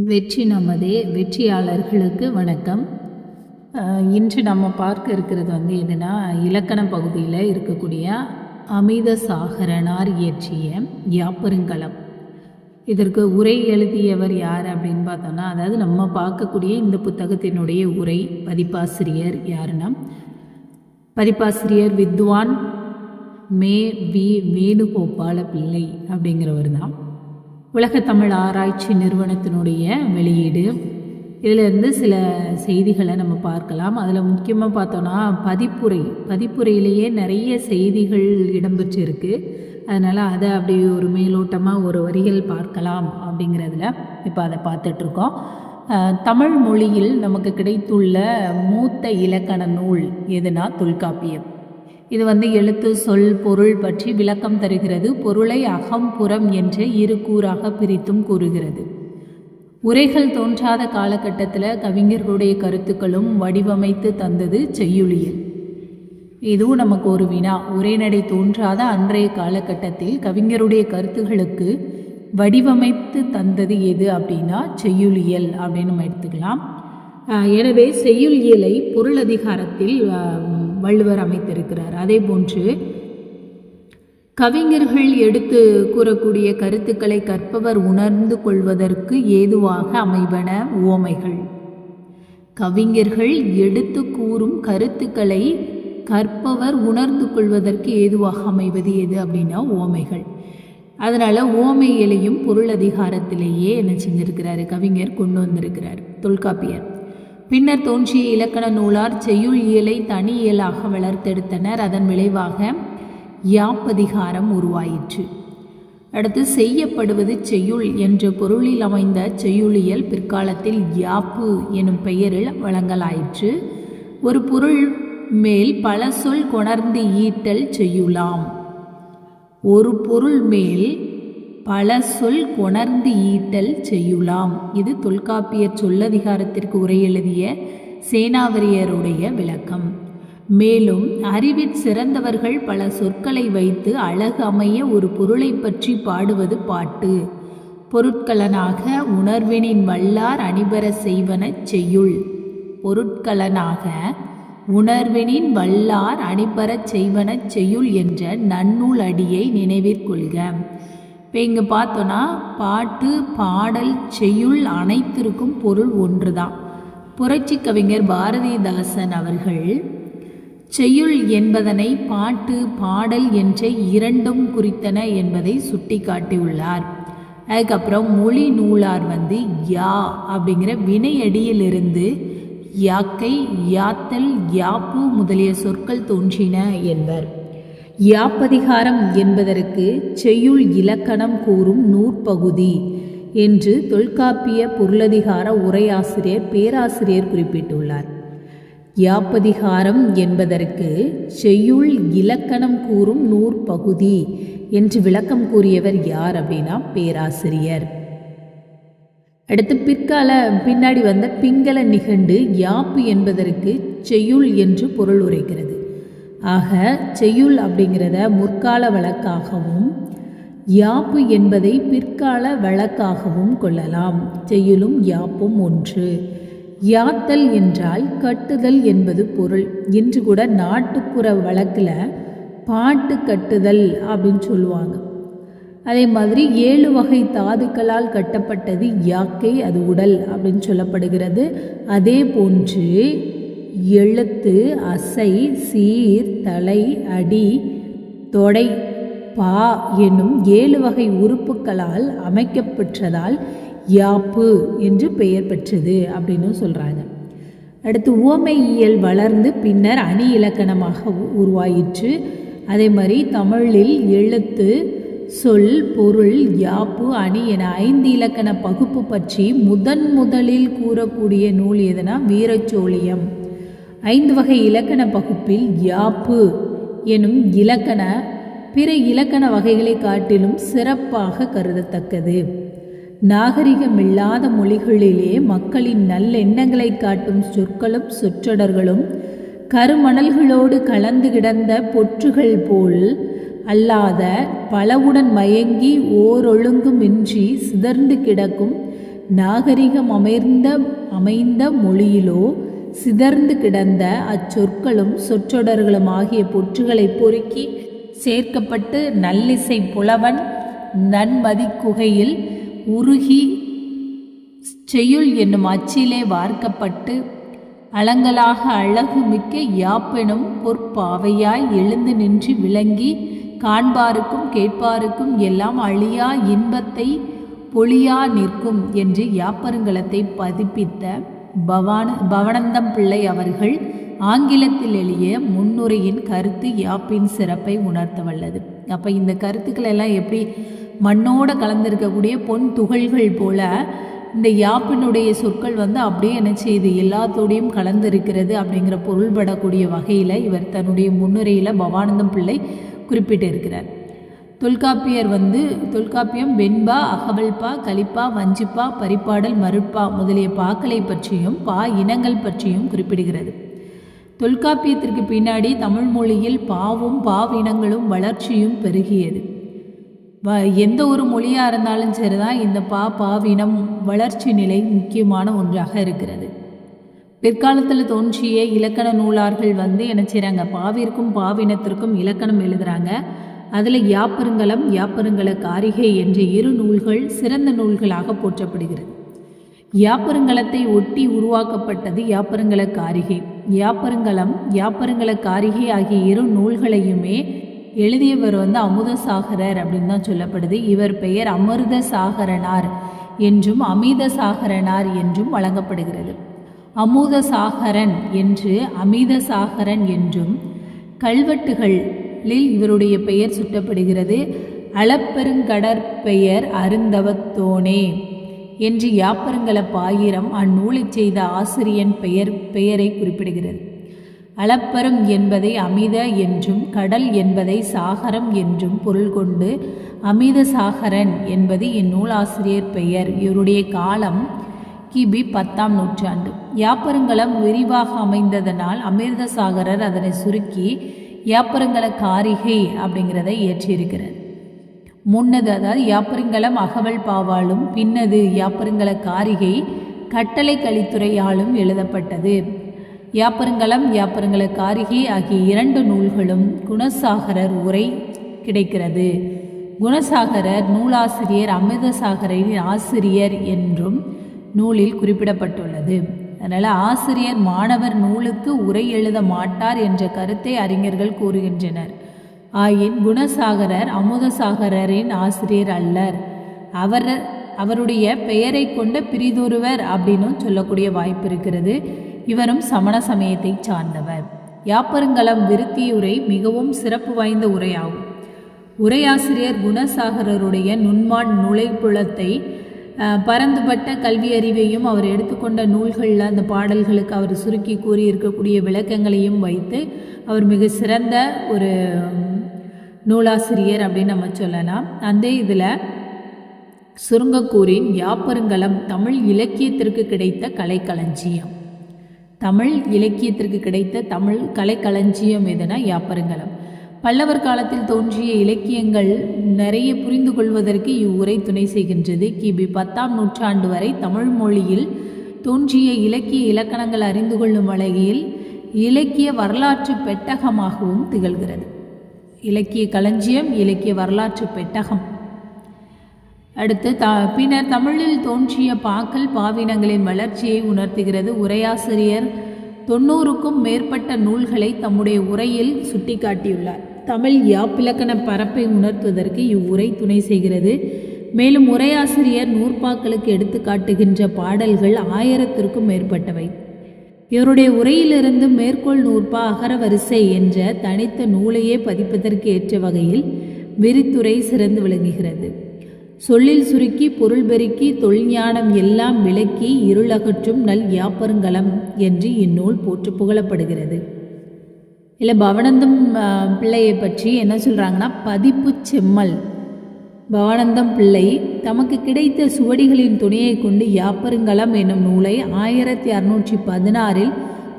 வெற்றி நமதே. வெற்றியாளர்களுக்கு வணக்கம். இன்று நம்ம பார்க்க இருக்கிறது எதுனா, இலக்கண பகுதியில் இருக்கக்கூடிய அமித சாகரனார் இயற்றிய யாப்பருங்கலம். இதற்கு உரை எழுதியவர் யார் அப்படின்னு பார்த்தோன்னா, அதாவது நம்ம பார்க்கக்கூடிய இந்த புத்தகத்தினுடைய உரை பதிப்பாசிரியர் யாருன்னா, பதிப்பாசிரியர் வித்வான் வி வேணுகோபால பிள்ளை அப்படிங்கிறவர் தான். உலக தமிழ் ஆராய்ச்சி நிறுவனத்தினுடைய வெளியீடு. இதிலிருந்து சில செய்திகளை நம்ம பார்க்கலாம். அதில் முக்கியமாக பார்த்தோன்னா பதிப்புரையிலேயே நிறைய செய்திகள் இடம்பெற்றிருக்கு. அதனால் அதை அப்படி ஒரு மேலோட்டமாக ஒரு வரிகள் பார்க்கலாம் அப்படிங்கிறதுல இப்போ அதை பார்த்துட்ருக்கோம். தமிழ் மொழியில் நமக்கு கிடைத்துள்ள மூத்த இலக்கண நூல் எதுனா தொல்காப்பியம். இது எழுத்து, சொல், பொருள் பற்றி விளக்கம் தருகிறது. பொருளை அகம் புறம் என்ற இரு கூறாக பிரித்தும் கூறுகிறது. உரைகள் தோன்றாத காலகட்டத்தில் கவிஞர்களுடைய கருத்துக்களும் வடிவமைத்து தந்தது செய்யுளியல். இதுவும் நமக்கு ஒரு வினா. உரைநடை தோன்றாத அன்றைய காலகட்டத்தில் கவிஞருடைய கருத்துகளுக்கு வடிவமைத்து தந்தது எது அப்படின்னா செய்யுளியல் அப்படின்னு நம்ம எடுத்துக்கலாம். எனவே செய்யுளியலை பொருள் அதிகாரத்தில் வள்ளுவர் அமைத்திருக்கிறார். அதே போன்று கவிஞர்கள் எடுத்து கூறக்கூடிய கருத்துக்களை கற்பவர் உணர்ந்து கொள்வதற்கு ஏதுவாக அமைவன உவமைகள். கவிஞர்கள் எடுத்து கூறும் கருத்துக்களை கற்பவர் உணர்ந்து கொள்வதற்கு ஏதுவாக அமைவது எது அப்படின்னா உவமைகள். அதனால் உவமையிலையும் பொருள் அதிகாரத்திலேயே என்ன செஞ்சிருக்கிறாரு, கவிஞர் கொண்டு வந்திருக்கிறார் தொல்காப்பியர். பின்னர் தோன்றிய இலக்கண நூலார் செய்யுள் இயலை தனி இயலாக வளர்த்தெடுத்தனர். அதன் விளைவாக யாப்பதிகாரம் உருவாயிற்று. அடுத்து செய்யப்படுவது செய்யுள் என்ற பொருளில் அமைந்த செய்யுளியல் பிற்காலத்தில் யாப்பு எனும் பெயரில் வழங்கலாயிற்று. ஒரு பொருள் மேல் பல சொல் கொணர்ந்து ஈட்டல் செய்யுளாம். ஒரு பொருள் மேல் பல சொல் கொணர்ந்து ஈட்டல் செய்யுளாம். இது தொல்காப்பியர் சொல்லதிகாரத்திற்கு உரை எழுதிய சேனாவரியருடைய விளக்கம். மேலும் அறிவில் சிறந்தவர்கள் பல சொற்களை வைத்து அழகு அமைய ஒரு பொருளை பற்றி பாடுவது பாட்டு. பொருட்களனாக உணர்வினின் வல்லார் அணிபெற செய்வன செய்யுள். பொருட்களனாக உணர்வினின் வல்லார் அணிபெறச் செய்வன செய்யுள் என்ற நன்னூல் அடியை நினைவிற்கொள்க. இப்போ இங்கே பார்த்தோன்னா பாட்டு, பாடல், செய்யுள் அனைத்திற்கும் பொருள் ஒன்று தான். புரட்சி கவிஞர் பாரதிதாசன் அவர்கள் செய்யுள் என்பதனை பாட்டு, பாடல் என்ற இரண்டும் குறித்தன என்பதை சுட்டி காட்டியுள்ளார். அதுக்கப்புறம் மொழி நூலார் யா அப்படிங்கிற வினையடியிலிருந்து யாக்கை, யாத்தல், யாப்பு முதலிய சொற்கள் தோன்றின என்பர். யாப்பதிகாரம் என்பதற்கு செய்யுள் இலக்கணம் கூறும் நூற்பகுதி என்று தொல்காப்பிய பொருளதிகார உரையாசிரியர் பேராசிரியர் குறிப்பிட்டுள்ளார். யாப்பதிகாரம் என்பதற்கு செய்யுள் இலக்கணம் கூறும் நூற்பகுதி என்று விளக்கம் கூறியவர் யார் அப்படின்னா பேராசிரியர். அடுத்து பின்னாடி வந்த பிங்கள நிகண்டு யாப்பு என்பதற்கு செய்யுள் என்று பொருள் உரைக்கிறது. ஆக செய்யுள் அப்படிங்கிறத முற்கால வழக்காகவும் யாப்பு என்பதை பிற்கால வழக்காகவும் கொள்ளலாம். செய்யுளும் யாப்பும் ஒன்று. யாத்தல் என்றால் கட்டுதல் என்பது பொருள். இன்று கூட நாட்டுப்புற வழக்கில் பாட்டு கட்டுதல் அப்படின்னு சொல்லுவாங்க. அதே மாதிரி 7 வகை தாதுக்களால் கட்டப்பட்டது யாக்கை, அது உடல் அப்படின்னு சொல்லப்படுகிறது. அதே போன்று எழுத்து, அசை, சீர், தலை, அடி, தொடை, பா என்னும் 7 வகை உறுப்புகளால் அமைக்கப்பெற்றதால் யாப்பு என்று பெயர் பெற்றது அப்படின்னு சொல்கிறாங்க. அடுத்து உவமையியல் வளர்ந்து பின்னர் அணி இலக்கணமாக உருவாயிற்று. அதே மாதிரி தமிழில் எழுத்து, சொல், பொருள், யாப்பு, அணி என 5 இலக்கண பகுப்பு பற்றி முதலில் கூறக்கூடிய நூல் எதுனா வீரச்சோழியம். 5 வகை இலக்கண பகுப்பில் யாப்பு எனும் இலக்கண பிற இலக்கண வகைகளை காட்டிலும் சிறப்பாக கருதத்தக்கது. நாகரிகமில்லாத மொழிகளிலே மக்களின் நல்லெண்ணங்களை காட்டும் சொற்களும் சொற்றொடர்களும் கருமணல்களோடு கலந்து கிடந்த பொற்றுகள் போல் அல்லாத பலவுடன் மயங்கி ஓரொழுங்குமின்றி சிதர்ந்து கிடக்கும் நாகரிகம் அமைந்த மொழியிலோ சிதறந்து கிடந்த அச்சொற்களும் சொற்றொடர்களும் ஆகிய பொற்றுகளை பொறுக்கி சேர்க்கப்பட்டு நல்லிசை புலவன் நன்மதிக்குகையில் உருகி செய்யுள் என்னும் அச்சிலே வார்க்கப்பட்டு அலங்கலாக அழகு மிக்க யாப்பெனும் பொற்பாவையாய் எழுந்து நின்று விளங்கி காண்பாருக்கும் கேட்பாருக்கும் எல்லாம் அழியா இன்பத்தை பொழியா நிற்கும் என்று யாப்பருங்கலத்தை பதிப்பித்த பவனந்தம் பிள்ளை அவர்கள் ஆங்கிலத்தில் எழுதிய முன்னுரையின் கருத்து யாப்பின் சிறப்பை உணர்த்த வல்லது. அப்போ இந்த கருத்துக்கள் எல்லாம் எப்படி மண்ணோடு கலந்திருக்கக்கூடிய பொன் துகள்கள் போல இந்த யாப்பினுடைய சொற்கள் அப்படியே என்ன செய்யுது, எல்லாத்தோடையும் கலந்திருக்கிறது அப்படிங்கிற பொருள்படக்கூடிய வகையில் இவர் தன்னுடைய முன்னுரையில் பவானந்தம் பிள்ளை குறிப்பிட்டு இருக்கிறார். தொல்காப்பியர் தொல்காப்பியம் வெண்பா, அகவல்பா, கலிப்பா, வஞ்சிப்பா, பரிபாடல், மருட்பா முதலிய பாக்களை பற்றியும் பா இனங்கள் பற்றியும் குறிப்பிடுகிறது. தொல்காப்பியத்திற்கு பின்னாடி தமிழ் மொழியில் பாவும் பாவினங்களும் வளர்ச்சியும் பெருகியது. எந்த ஒரு மொழியாக இருந்தாலும் சரிதான் இந்த பாவினம் வளர்ச்சி நிலை முக்கியமான ஒன்றாக இருக்கிறது. பிற்காலத்தில் தோன்றிய இலக்கண நூலார்கள் என்ன செய்கிறாங்க, பாவிற்கும் பாவினத்திற்கும் இலக்கணம் எழுதுகிறாங்க. அதில் யாப்பருங்கலம், யாப்பருங்கல காரிகை என்ற 2 நூல்கள் சிறந்த நூல்களாக போற்றப்படுகிறது. யாப்பருங்கலத்தை ஒட்டி உருவாக்கப்பட்டது யாப்பருங்கல காரிகை. யாப்பருங்கலம், யாப்பருங்கல காரிகை ஆகிய 2 நூல்களையுமே எழுதியவர் அமுதசாகரர் அப்படின்னு தான் சொல்லப்படுது. இவர் பெயர் அமிர்த சாகரனார் என்றும் அமித சாகரனார் என்றும் வழங்கப்படுகிறது. அமுதசாகரன் என்று அமித சாகரன் என்றும் கல்வெட்டுகளில் இவருடைய பெயர் சுட்டப்படுகிறது. அளப்பெருங்கடற்பெயர் அருந்தவத்தோனே என்று யாப்பருங்கல பாயிரம் அந்நூலை செய்த ஆசிரியன் பெயரை குறிப்பிடுகிறது. அளப்பெரும் என்பதை அமித என்றும் கடல் என்பதை சாகரம் என்றும் பொருள் கொண்டு அமித சாகரன் என்பது இந்நூலாசிரியர் பெயர். இவருடைய காலம் கிபி 10ஆம் நூற்றாண்டு. யாப்பருங்கலம் விரிவாக அமைந்ததனால் அமிர்தசாகரர் அதனை சுருக்கி யாப்பருங்கல காரிகை அப்படிங்கிறத இயற்றியிருக்கிறார். முன்னது அதாவது யாப்பருங்கலம் அகவல் பாவாலும் பின்னது யாப்பருங்கல காரிகை கட்டளை கலித்துறையாலும் எழுதப்பட்டது. யாப்பருங்கலம், யாப்பருங்கல காரிகை ஆகிய 2 நூல்களும் குணசாகரர் உரை கிடைக்கிறது. குணசாகரர் நூலாசிரியர் அமிர்தசாகரின் ஆசிரியர் என்றும் நூலில் குறிப்பிடப்பட்டுள்ளது. அதனால் ஆசிரியர் மாணவர் நூலுக்கு உரை எழுத மாட்டார் என்ற கருத்தை அறிஞர்கள் கூறுகின்றனர். ஆயின் குணசாகரர் அமுதசாகரின் ஆசிரியர் அல்லர். அவருடைய பெயரை கொண்ட பிரிதொருவர் அப்படின்னு சொல்லக்கூடிய வாய்ப்பு இருக்கிறது. இவரும் சமண சமயத்தை சார்ந்தவர். யாப்பருங்கலம் விருத்தியுரை மிகவும் சிறப்பு வாய்ந்த உரையாகும். உரையாசிரியர் குணசாகரருடைய நுண்மான் நுழைப்புலத்தை பரந்துபட்ட கல்வி அறிவையும் அவர் எடுத்துக்கொண்ட நூல்களில் அந்த பாடல்களுக்கு அவர் சுருக்கி கூறியிருக்கக்கூடிய விளக்கங்களையும் வைத்து அவர் மிக சிறந்த ஒரு நூலாசிரியர் அப்படின்னு நம்ம சொல்லலாம். அந்த இதில் சுருங்கக்கூறின் யாப்பருங்கலம் தமிழ் இலக்கியத்திற்கு கிடைத்த கலைக்களஞ்சியம். தமிழ் இலக்கியத்திற்கு கிடைத்த தமிழ் கலைக்களஞ்சியம் எதுனா யாப்பருங்கலம். பல்லவர் காலத்தில் தோன்றிய இலக்கியங்கள் நிறைய புரிந்து கொள்வதற்கு இவ்வுரை துணை செய்கின்றது. கிபி 10ஆம் நூற்றாண்டு வரை தமிழ் மொழியில் தோன்றிய இலக்கிய இலக்கணங்கள் அறிந்து கொள்ளும் வகையில் இலக்கிய வரலாற்று பெட்டகமாகவும் திகழ்கிறது. இலக்கிய களஞ்சியம், இலக்கிய வரலாற்று பெட்டகம். அடுத்து பின்னர் தமிழில் தோன்றிய பாக்கள் பாவினங்களின் வளர்ச்சியை உணர்த்துகிறது. உரையாசிரியர் 90க்கும் மேற்பட்ட நூல்களை தம்முடைய உரையில் சுட்டிக்காட்டியுள்ளார். தமிழ் யாப்பிலக்கண பரப்பை உணர்த்துவதற்கு இவ்வுரை துணை செய்கிறது. மேலும் உரையாசிரியர் நூற்பாக்களுக்கு எடுத்து காட்டுகின்ற பாடல்கள் 1000த்திற்கும் மேற்பட்டவை. இவருடைய உரையிலிருந்து மேற்கோள் நூற்பா அகரவரிசை என்ற தனித்த நூலையே பதிப்பதற்கு ஏற்ற வகையில் விரித்துரை சிறந்து விளங்குகிறது. சொல்லில் சுருக்கி பொருள் பெருக்கி தொல்ஞானம் எல்லாம் விளக்கி இருளகற்றும் நல் யாப்பருங்கலம் என்று இந்நூல் போற்று புகழப்படுகிறது. இல்லை பவானந்தம் பிள்ளையை பற்றி என்ன சொல்கிறாங்கன்னா, பதிப்பு செம்மல் பவானந்தம் பிள்ளை தமக்கு கிடைத்த சுவடிகளின் துணையை கொண்டு யாப்பருங்கலம் என்னும் நூலை 1616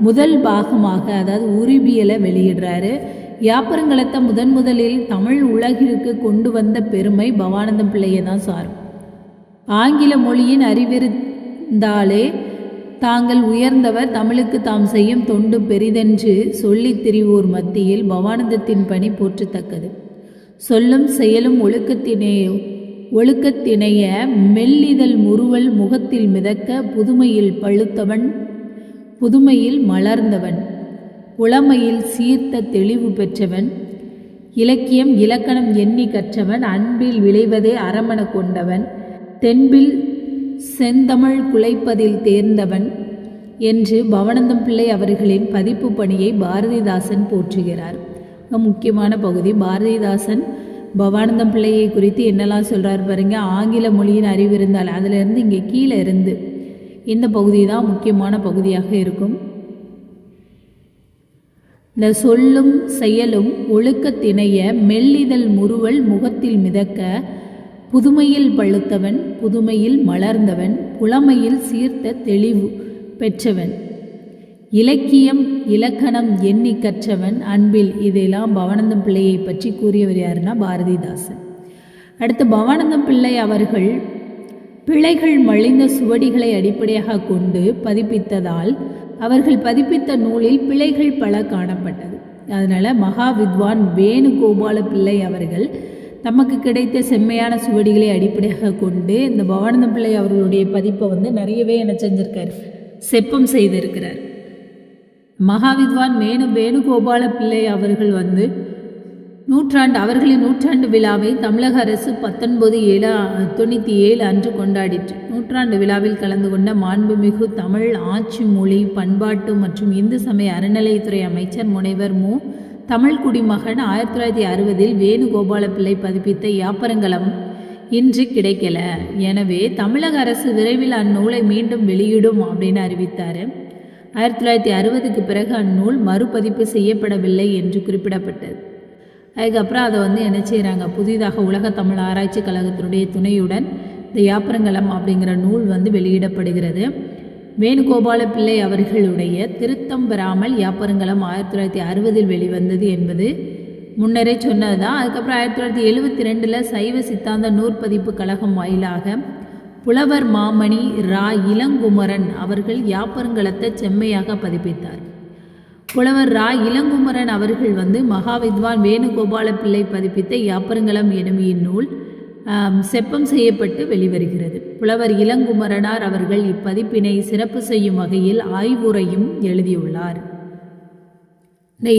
முதல் பாகமாக அதாவது உருபியலை வெளியிடுறாரு. யாப்பருங்கலத்தை முதலில் தமிழ் உலகிற்கு கொண்டு வந்த பெருமை பவானந்தம் பிள்ளையை தான் சாரும். ஆங்கில மொழியின் அறிவிருந்தாலே தாங்கள் உயர்ந்தவர், தமிழுக்கு தாம் செய்யும் தொண்டு பெரிதென்று சொல்லித் திரிவோர் மத்தியில் பவானந்தத்தின் பணி போற்றத்தக்கது. சொல்லும் செயலும் ஒழுக்கத்தினைய மெல்லிதழ் முறுவல் முகத்தில் மிதக்க புதுமையில் பழுத்தவன், புதுமையில் மலர்ந்தவன், புலமையில் சீர்த்த தெளிவு பெற்றவன், இலக்கியம் இலக்கணம் எண்ணி கற்றவன், அன்பில் விளைவதே அறமன கொண்டவன், தென்பில் செந்தமிழ் குலைப்பதில் தேர்ந்தவன் என்று பவானந்தம் பிள்ளை அவர்களின் பதிப்பு பணியை பாரதிதாசன் போற்றுகிறார். முக்கியமான பகுதி. பாரதிதாசன் பவானந்தம் பிள்ளையை குறித்து என்னெல்லாம் சொல்கிறார் பாருங்க. ஆங்கில மொழியின் அறிவு இருந்தால் அதிலிருந்து இங்கே கீழே இருந்து இந்த பகுதி தான் முக்கியமான பகுதியாக இருக்கும். இந்த சொல்லும் செயலும் ஒழுக்கத்தினைய மெல்லிதழ் முறுவல் முகத்தில் மிதக்க புதுமையில் பழுத்தவன், புதுமையில் மலர்ந்தவன், புலமையில் சீர்த்த தெளிவு பெற்றவன், இலக்கியம் இலக்கணம் எண்ணி கற்றவன், அன்பில். இதெல்லாம் பவானந்தம் பிள்ளையை பற்றி கூறியவர் யாருன்னா பாரதிதாசன். அடுத்து பவானந்தம் பிள்ளை அவர்கள் பிழைகள் மலிந்த சுவடிகளை அடிப்படையாக கொண்டு பதிப்பித்ததால் அவர்கள் பதிப்பித்த நூலில் பிழைகள் பல காணப்பட்டது. அதனால் மகா வித்வான் வேணுகோபால பிள்ளை அவர்கள் தமக்கு கிடைத்த செம்மையான சுவடிகளை அடிப்படையாக கொண்டு இந்த பவானந்தம் பிள்ளை அவர்களுடைய பதிப்பை நிறையவே என்ன செஞ்சிருக்கார், செப்பம் செய்திருக்கிறார். மகாவித்வான் வேணுகோபால பிள்ளை அவர்கள் அவர்களின் நூற்றாண்டு விழாவை தமிழக அரசு 1997 அன்று கொண்டாடிற்று. நூற்றாண்டு விழாவில் கலந்து கொண்ட மாண்புமிகு தமிழ் ஆட்சி மொழி பண்பாட்டு மற்றும் இந்து சமய அறநிலையத்துறை அமைச்சர் முனைவர் மு. தமிழ் குடிமகன் 1960 வேணுகோபால பிள்ளை பதிப்பித்த யாப்பரங்கலம் இன்று கிடைக்கல. எனவே தமிழக அரசு விரைவில் அந்நூலை மீண்டும் வெளியிடும் அப்படின்னு அறிவித்தார். 1960க்கு பிறகு அந்நூல் மறுபதிப்பு செய்யப்படவில்லை என்று குறிப்பிடப்பட்டது. அதுக்கப்புறம் அதை என்ன செய்கிறாங்க, புதிதாக உலக தமிழ் ஆராய்ச்சி கழகத்தினுடைய துணையுடன் இந்த யாப்பரங்கலம் அப்படிங்கிற நூல் வெளியிடப்படுகிறது. வேணுகோபால பிள்ளை அவர்களுடைய திருத்தம் பெறாமல் யாப்பரங்கலம் 1960 வெளிவந்தது என்பது முன்னரே சொன்னது தான். அதுக்கப்புறம் 1972 சைவ சித்தாந்த நூற்பதிப்பு கழகம் வாயிலாக புலவர் மாமணி ரா இளங்குமரன் அவர்கள் யாப்பரங்கலத்தை செம்மையாக பதிப்பித்தார். புலவர் ரா இளங்குமரன் அவர்கள் மகாவித்வான் வேணுகோபால பிள்ளை பதிப்பித்த யாப்பரங்கலம் எனும் இந்நூல் செப்பம் செய்யப்பட்டு வெளிவருகிறது. புலவர் இளங்குமரனார் அவர்கள் இப்பதிப்பினை சிறப்பு செய்யும் வகையில் ஆய்வுரையும் எழுதியுள்ளார். இந்த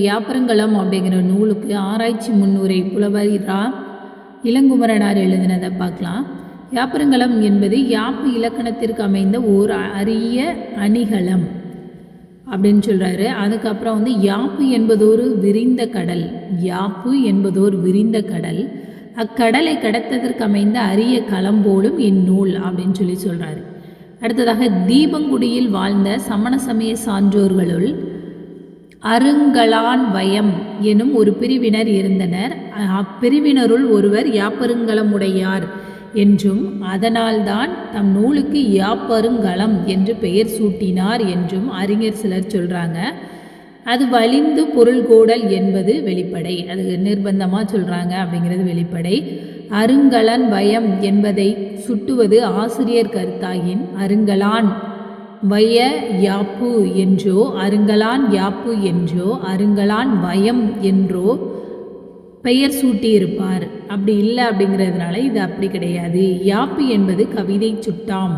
யாப்பரங்கலம் அப்படிங்கிற நூலுக்கு ஆராய்ச்சி முன்னுரை புலவர் ரா இளங்குமரனார் எழுதினதை பார்க்கலாம். யாப்பரங்கலம் என்பது யாப்பு இலக்கணத்திற்கு அமைந்த ஓர் அரிய அணிகலம் அப்படின்னு சொல்கிறாரு. அதுக்கப்புறம் யாப்பு என்பதோரு விரிந்த கடல், யாப்பு என்பதோர் விரிந்த கடல், அக்கடலை கடத்ததற்கு அமைந்த அரிய களம் போலும் இந்நூல் அப்படின்னு சொல்கிறாரு. அடுத்ததாக தீபங்குடியில் வாழ்ந்த சமண சமய சான்றோர்களுள் அருங்கலான் வயம் எனும் ஒரு பிரிவினர் இருந்தனர். அப்பிரிவினருள் ஒருவர் யாப்பருங்கலமுடையார் என்றும் அதனால்தான் தம் நூலுக்கு யாப்பருங்கலம் என்று பெயர் சூட்டினார் என்றும் அறிஞர் சிலர் சொல்கிறாங்க. அது வலிந்து பொருள் கோடல் என்பது வெளிப்படை, அது நிர்பந்தமாக சொல்கிறாங்க அப்படிங்கிறது வெளிப்படை. அருங்கலன் வயம் என்பதை சுட்டுவது ஆசிரியர் கருத்தாயின் அருங்கலான் வய யாப்பு என்றோ அருங்கலான் யாப்பு என்றோ அருங்கலான் வயம் என்றோ பெயர் சூட்டியிருப்பார். அப்படி இல்லை அப்படிங்கிறதுனால இது அப்படி கிடையாது. யாப்பு என்பது கவிதை சுட்டாம்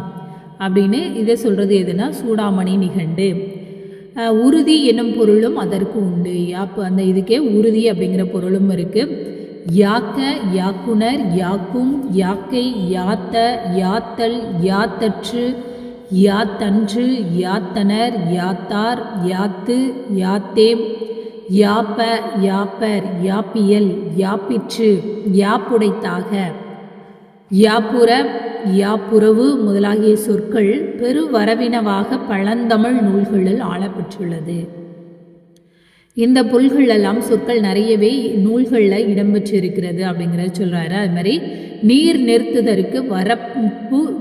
அப்படின்னு இதை சொல்கிறது எதுனா சூடாமணி நிகண்டு. உறுதி என்னும் பொருளும் அதற்கு உண்டு. யாப்பு அந்த இதுக்கே உறுதி அப்படிங்கிற பொருளும் இருக்குது. யாக்க யாக்குனர் யாக்கும் யாக்கை யாத்த யாத்தல் யாத்தற்று யாத்தன்று யாத்தனர் யாத்தார் யாத்து யாத்தேம் யாப்ப யாப்பர் யாப்பியல் யாப்பிற்று யாப்புடைத்தாக யாப்புற யாப்புறவு முதலாகிய சொற்கள் பெருவரவினவாக பழந்தமிழ் நூல்களில் ஆளப்பெற்றுள்ளது. இந்த பொருள்கள் எல்லாம் சொற்கள் நிறையவே நூல்களில் இடம்பெற்றிருக்கிறது அப்படிங்கிறத சொல்கிறாரு. அது மாதிரி நீர் நிறுத்துதற்கு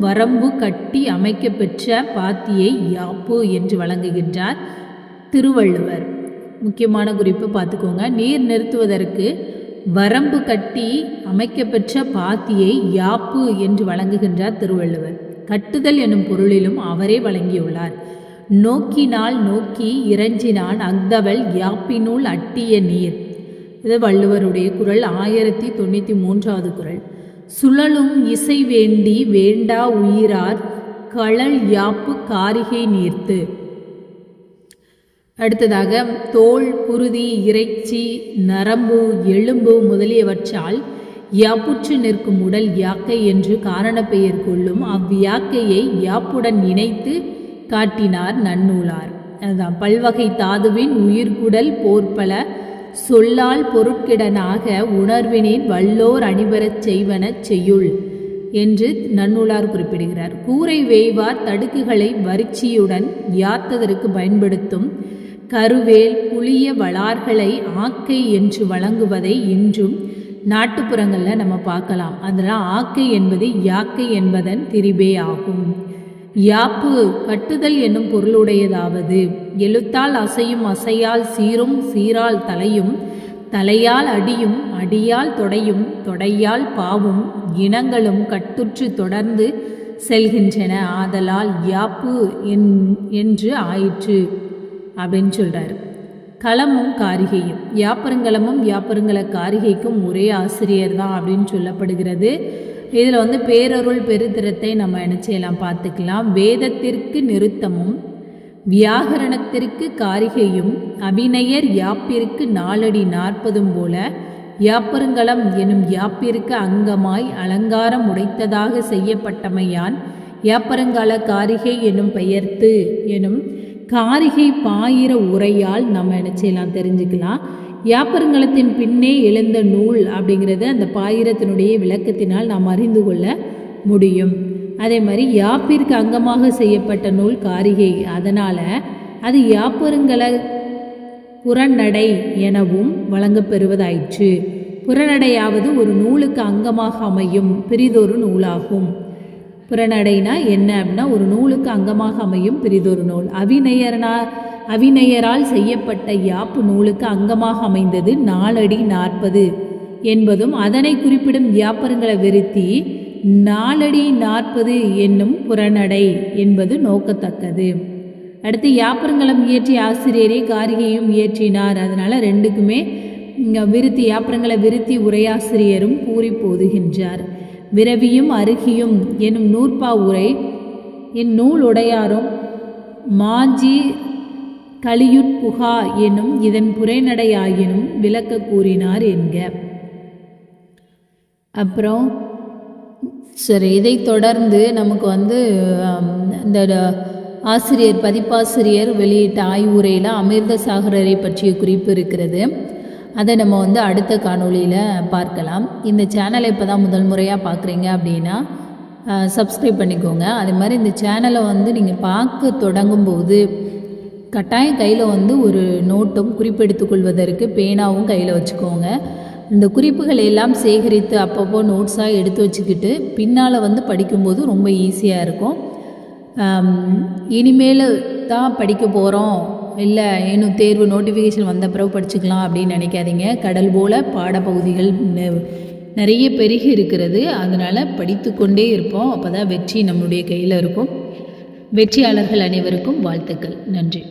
வரம்பு கட்டி அமைக்க பெற்ற பாத்தியை யாப்பு என்று வழங்குகின்றார் திருவள்ளுவர். முக்கியமான குறிப்பு பார்த்துக்கோங்க. நீர் நிறுத்துவதற்கு வரம்பு கட்டி அமைக்கப்பெற்ற பாத்தியை யாப்பு என்று வழங்குகின்றார் திருவள்ளுவர். கட்டுதல் என்னும் பொருளிலும் அவரே வழங்கியுள்ளார். நோக்கினால் நோக்கி இறைஞ்சினான் அக்தவள் யாப்பினுள் அட்டிய நீர். இது வள்ளுவருடைய குறள், 1093வது குறள். சுழலும் இசை வேண்டி வேண்டா உயிரார் களல் யாப்பு காரிகை நீர்த்து. அடுத்ததாக தோல், குருதி, இறைச்சி, நரம்பு, எலும்பு முதலியவற்றால் யாப்புற்று நிற்கும் உடல் யாக்கை என்று காரணப்பெயர் கொள்ளும். அவ்வியாக்கையை யாப்புடன் இணைத்து காட்டினார் நன்னூலார். அதுதான் பல்வகை தாதுவின் உயிர்குடல் போர்பல சொல்லால் பொருட்கிடனாக உணர்வினின் வல்லோர் அணிபெறச் செய்வன செய்யுள் என்று நன்னூலார் குறிப்பிடுகிறார். கூரை வேய்வார் தடுக்குகளை வரிச்சியுடன் யாத்ததற்கு பயன்படுத்தும் கருவேல் புளிய வளார்களை ஆக்கை என்று வழங்குவதை இன்றும் நாட்டுப்புறங்களில் நம்ம பார்க்கலாம். அதனால் ஆக்கை என்பது யாக்கை என்பதன் திரிபே ஆகும். யாப்பு கட்டுதல் என்னும் பொருளுடையதாவது எழுத்தால் அசையும் அசையால் சீரும் சீரால் தலையும் தலையால் அடியும் அடியால் தொடையும் தொடையால் பாவும் இனங்களும் கட்டுற்று தொடர்ந்து செல்கின்றன. ஆதலால் யாப்பு என்று ஆயிற்று அப்படின்னு சொல்கிறார். களமும் காரிகையும், யாப்பருங்கலமும் யாப்பருங்கல காரிகைக்கும் ஒரே ஆசிரியர் தான் அப்படின்னு சொல்லப்படுகிறது. இதில் பேரருள் பெருத்திரத்தை நம்ம என்ன செய்யலாம் பார்த்துக்கலாம். வேதத்திற்கு நிருத்தமும் வியாகரணத்திற்கு காரிகையும் அபிநயர் யாப்பிற்கு 4 அடி 40 போல யாப்பருங்கலம் எனும் யாப்பிற்கு அங்கமாய் அலங்காரம் உடைத்ததாக செய்யப்பட்டமையான் யாப்பருங்கால காரிகை எனும் பெயர்த்து எனும் காரிகை பாயிர உரையால் நம்ம என்ன செய்யலாம் தெரிஞ்சுக்கலாம். யாப்பருங்கலத்தின் பின்னே எழுந்த நூல் அப்படிங்கிறது அந்த பாயிரத்தினுடைய விளக்கத்தினால் நாம் அறிந்து கொள்ள முடியும். அதே மாதிரி யாப்பிற்கு அங்கமாக செய்யப்பட்ட நூல் காரிகை, அதனால் அது யாப்பருங்கல புறநடை எனவும் வழங்கப்பெறுவதாயிற்று. புறநடையாவது ஒரு நூலுக்கு அங்கமாக அமையும் பிரிதொரு நூலாகும். புறநடைனா என்ன அப்படின்னா ஒரு நூலுக்கு அங்கமாக அமையும் பிரிதொரு நூல். அவிநயரால் செய்யப்பட்ட யாப்பு நூலுக்கு அங்கமாக அமைந்தது 4 அடி 40 என்பதும் அதனை குறிப்பிடும் யாப்பருங்கல விருத்தி 4 அடி 40 என்னும் புறநடை என்பது நோக்கத்தக்கது. அடுத்து யாப்பருங்கலம் இயற்றிய ஆசிரியரே காரிகையும் இயற்றினார். அதனால் ரெண்டுக்குமே விருத்தி யாப்பருங்கல விருத்தி உரையாசிரியரும் கூறி போதுகின்றார். விரவியும் அருகியும் எனும் நூற்பா உரை இந்நூல் உடையாரும் மாஞ்சி கலியுட்புகா எனும் இதன் புரைநடையாயினும் விளக்க கூறினார் என்க. அப்புறம் சரி, இதை தொடர்ந்து நமக்கு இந்த ஆசிரியர் பதிப்பாசிரியர் வெளியிட்ட ஆய்வுரையில் அமிர்த சாகரரை பற்றிய குறிப்பு இருக்கிறது. அதை நம்ம அடுத்த காணொளியில் பார்க்கலாம். இந்த சேனலை இப்போ தான் முதல் முறையாக பார்க்குறீங்க அப்படின்னா சப்ஸ்கிரைப் பண்ணிக்கோங்க. அதே மாதிரி இந்த சேனலை நீங்கள் பார்க்க தொடங்கும்போது கட்டாயம் கையில் ஒரு நோட்டும் குறிப்பெடுத்துக் கொள்வதற்கு பேனாவும் கையில் வச்சுக்கோங்க. இந்த குறிப்புகளை எல்லாம் சேகரித்து அப்பப்போ நோட்ஸாக எடுத்து வச்சுக்கிட்டு பின்னால் படிக்கும்போது ரொம்ப ஈஸியாக இருக்கும். இனிமேல் தான் படிக்க போகிறோம், இல்லை இன்னும் தேர்வு நோட்டிஃபிகேஷன் வந்த பிறகு படிச்சுக்கலாம் அப்படின்னு நினைக்காதீங்க. கடல் போல் பாடப்பகுதிகள் நிறைய பெருகி இருக்கிறது. அதனால் படித்து கொண்டே இருப்போம். அப்போ தான் வெற்றி நம்முடைய கையில் இருக்கும். வெற்றியாளர்கள் அனைவருக்கும் வாழ்த்துக்கள். நன்றி.